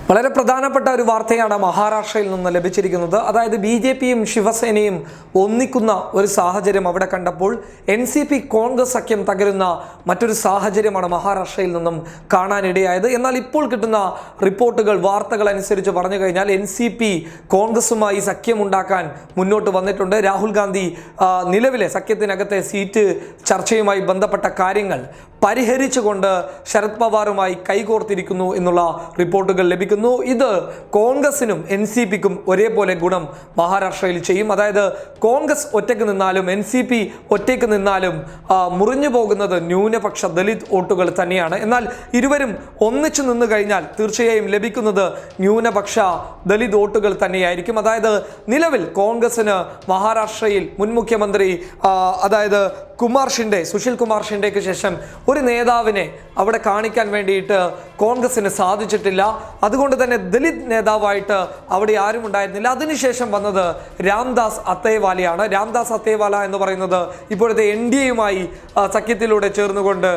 വളരെ പ്രധാനപ്പെട്ട ഒരു വാർത്തയാണ് മഹാരാഷ്ട്രയിൽ നിന്ന് ലഭിച്ചിരിക്കുന്നത്. അതായത് ബി.ജെ.പിയും ശിവസേനയും ഒന്നിക്കുന്ന ഒരു സാഹചര്യം അവിടെ കണ്ടപ്പോൾ എൻ.സി.പി കോൺഗ്രസ് സഖ്യം തകരുന്ന മറ്റൊരു സാഹചര്യമാണ് മഹാരാഷ്ട്രയിൽ നിന്നും കാണാനിടയായത്. എന്നാൽ ഇപ്പോൾ കിട്ടുന്ന റിപ്പോർട്ടുകൾ, വാർത്തകൾ അനുസരിച്ച് പറഞ്ഞു കഴിഞ്ഞാൽ എൻ.സി.പി കോൺഗ്രസുമായി സഖ്യമുണ്ടാക്കാൻ മുന്നോട്ട് വന്നിട്ടുണ്ട്. രാഹുൽ ഗാന്ധി നിലവിലെ സഖ്യത്തിനകത്തെ സീറ്റ് ചർച്ചയുമായി ബന്ധപ്പെട്ട കാര്യങ്ങൾ പരിഹരിച്ചുകൊണ്ട് ശരത് പവാറുമായി കൈകോർത്തിരിക്കുന്നു എന്നുള്ള റിപ്പോർട്ടുകൾ ലഭിക്കുന്നു. ഇത് കോൺഗ്രസിനും എൻ.സി.പിക്കും ഒരേപോലെ ഗുണം മഹാരാഷ്ട്രയിൽ ചെയ്യും. അതായത് കോൺഗ്രസ് ഒറ്റയ്ക്ക് നിന്നാലും എൻ.സി.പി ഒറ്റയ്ക്ക് നിന്നാലും മുറിഞ്ഞു പോകുന്നത് ന്യൂനപക്ഷ ദലിത് വോട്ടുകൾ തന്നെയാണ്. എന്നാൽ ഇരുവരും ഒന്നിച്ചു നിന്ന് കഴിഞ്ഞാൽ തീർച്ചയായും ലഭിക്കുന്നത് ന്യൂനപക്ഷ ദലിത് വോട്ടുകൾ തന്നെയായിരിക്കും. അതായത് നിലവിൽ കോൺഗ്രസിന് മഹാരാഷ്ട്രയിൽ മുൻ മുഖ്യമന്ത്രി അതായത് സുശീൽ കുമാർ ഷിൻഡെക്ക് ശേഷം ഒരു നേതാവിനെ അവിടെ കാണിക്കാൻ വേണ്ടിയിട്ട് കോൺഗ്രസിന് സാധിച്ചിട്ടില്ല. അതുകൊണ്ട് തന്നെ ദലിത് നേതാവായിട്ട് അവിടെ ആരും ഉണ്ടായിരുന്നില്ല. അതിനുശേഷം വന്നത് രാംദാസ് അത്തേവാലയാണ്. രാംദാസ് അത്തേവാല എന്ന് പറയുന്നത് ഇപ്പോഴത്തെ NDAയുമായി സഖ്യത്തിലൂടെ ചേർന്നുകൊണ്ട്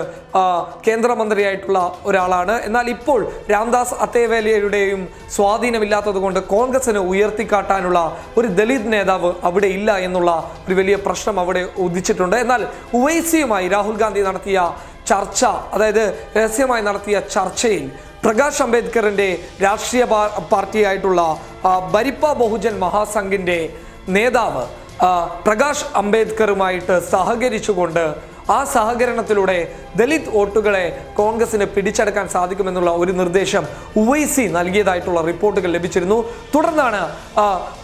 കേന്ദ്രമന്ത്രിയായിട്ടുള്ള ഒരാളാണ്. എന്നാൽ ഇപ്പോൾ രാംദാസ് അത്തേവാലയുടെയും സ്വാധീനമില്ലാത്തത് കൊണ്ട് കോൺഗ്രസിന് ഉയർത്തിക്കാട്ടാനുള്ള ഒരു ദലിത് നേതാവ് അവിടെ ഇല്ല എന്നുള്ള ഒരു വലിയ പ്രശ്നം അവിടെ ഉദിച്ചിട്ടുണ്ട്. എന്നാൽ ഉവൈസിയുമായി രാഹുൽ ഗാന്ധി നടത്തിയ ചർച്ച, അതായത് രഹസ്യമായി നടത്തിയ ചർച്ചയിൽ പ്രകാശ് അംബേദ്കറിന്റെ രാഷ്ട്രീയ പാർട്ടിയായിട്ടുള്ള ബരിപ്പ ബഹുജൻ മഹാസംഘിന്റെ നേതാവ് പ്രകാശ് അംബേദ്കറുമായിട്ട് സഹകരിച്ചുകൊണ്ട് ആ സഹകരണത്തിലൂടെ ദലിത് വോട്ടുകളെ കോൺഗ്രസിന് പിടിച്ചെടുക്കാൻ സാധിക്കുമെന്നുള്ള ഒരു നിർദ്ദേശം ഉവൈസി നൽകിയതായിട്ടുള്ള റിപ്പോർട്ടുകൾ ലഭിച്ചിരുന്നു. തുടർന്നാണ്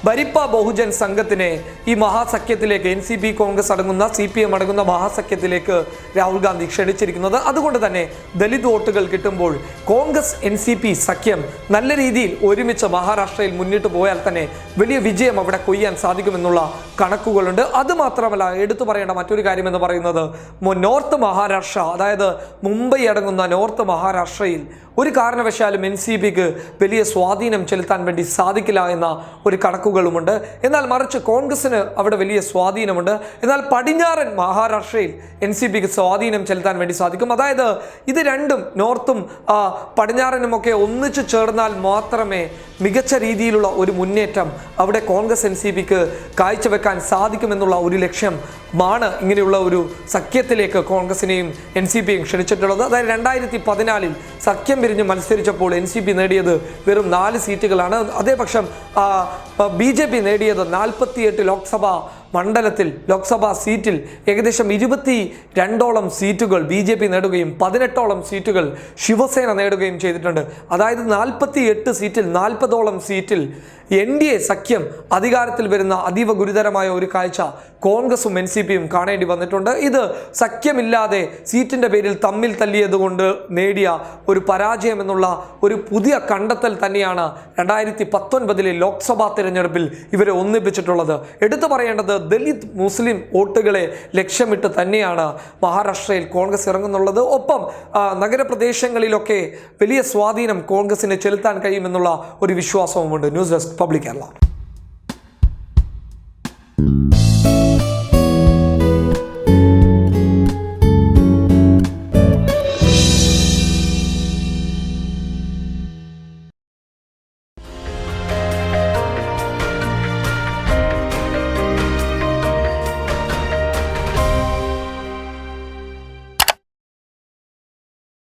ബരിപ്പ ബഹുജൻ സംഘത്തിനെ ഈ മഹാസഖ്യത്തിലേക്ക് എൻ.സി.പി കോൺഗ്രസ് അടങ്ങുന്ന CPM അടങ്ങുന്ന മഹാസഖ്യത്തിലേക്ക് രാഹുൽ ഗാന്ധി ക്ഷണിച്ചിരിക്കുന്നത്. അതുകൊണ്ട് തന്നെ ദലിത് വോട്ടുകൾ കിട്ടുമ്പോൾ കോൺഗ്രസ് എൻ.സി.പി സഖ്യം നല്ല രീതിയിൽ ഒരുമിച്ച് മഹാരാഷ്ട്രയിൽ മുന്നിട്ട് പോയാൽ തന്നെ വലിയ വിജയം അവിടെ കൊയ്യാൻ സാധിക്കുമെന്നുള്ള കണക്കുകളുണ്ട്. അതുമാത്രമല്ല, എടുത്തു പറയേണ്ട മറ്റൊരു കാര്യം എന്ന് പറയുന്നത് നോർത്ത് മഹാരാഷ്ട്ര, അതായത് മുംബൈ അടങ്ങുന്ന നോർത്ത് മഹാരാഷ്ട്രയിൽ ഒരു കാരണവശാലും എൻ.സി.പിക്ക് വലിയ സ്വാധീനം ചെലുത്താൻ വേണ്ടി സാധിക്കില്ല എന്ന ഒരു കണക്കുകളുമുണ്ട്. എന്നാൽ മറിച്ച് കോൺഗ്രസിന് അവിടെ വലിയ സ്വാധീനമുണ്ട്. എന്നാൽ പടിഞ്ഞാറൻ മഹാരാഷ്ട്രയിൽ എൻ.സി.പിക്ക് സ്വാധീനം ചെലുത്താൻ വേണ്ടി സാധിക്കും. അതായത് ഇത് രണ്ടും, നോർത്തും പടിഞ്ഞാറനുമൊക്കെ ഒന്നിച്ചു ചേർന്നാൽ മാത്രമേ മികച്ച രീതിയിലുള്ള ഒരു മുന്നേറ്റം അവിടെ കോൺഗ്രസ് എൻ.സി.പിക്ക് കാഴ്ചവെക്കാൻ സാധിക്കുമെന്നുള്ള ഒരു ലക്ഷ്യമാണ് ഇങ്ങനെയുള്ള ഒരു സഖ്യത്തിലേക്ക് കോൺഗ്രസിനെയും എൻ.സി.പിയും ക്ഷണിച്ചിട്ടുള്ളത്. അതായത് 2014 സഖ്യം പിരിഞ്ഞ് മത്സരിച്ചപ്പോൾ എൻ.സി.പി നേടിയത് വെറും 4 സീറ്റുകളാണ്. അതേപക്ഷം ബി.ജെ.പി നേടിയത് 48 ലോക്സഭാ മണ്ഡലത്തിൽ, ലോക്സഭാ സീറ്റിൽ ഏകദേശം 22ഓളം സീറ്റുകൾ ബി.ജെ.പി നേടുകയും 18ഓളം സീറ്റുകൾ ശിവസേന നേടുകയും ചെയ്തിട്ടുണ്ട്. അതായത് 48 സീറ്റിൽ 40ഓളം സീറ്റിൽ NDA സഖ്യം അധികാരത്തിൽ വരുന്ന അതീവ ഗുരുതരമായ ഒരു കാഴ്ച കോൺഗ്രസും എൻ.സി.പിയും കാണേണ്ടി വന്നിട്ടുണ്ട്. ഇത് സഖ്യമില്ലാതെ സീറ്റിൻ്റെ പേരിൽ തമ്മിൽ തല്ലിയത് കൊണ്ട് നേടിയ ഒരു പരാജയം എന്നുള്ള ഒരു പുതിയ കണ്ടെത്തൽ തന്നെയാണ് 2019 ലോക്സഭാ തിരഞ്ഞെടുപ്പിൽ ഇവരെ ഒന്നിപ്പിച്ചിട്ടുള്ളത്. എടുത്തു പറയേണ്ടത് ദലിത് മുസ്ലിം വോട്ടുകളെ ലക്ഷ്യമിട്ട് തന്നെയാണ് മഹാരാഷ്ട്രയിൽ കോൺഗ്രസ് ഇറങ്ങുന്നുള്ളത്. ഒപ്പം നഗരപ്രദേശങ്ങളിലൊക്കെ വലിയ സ്വാധീനം കോൺഗ്രസിന് ചെലുത്താൻ കഴിയുമെന്നുള്ള ഒരു വിശ്വാസവുമുണ്ട്. News desk public Kerala.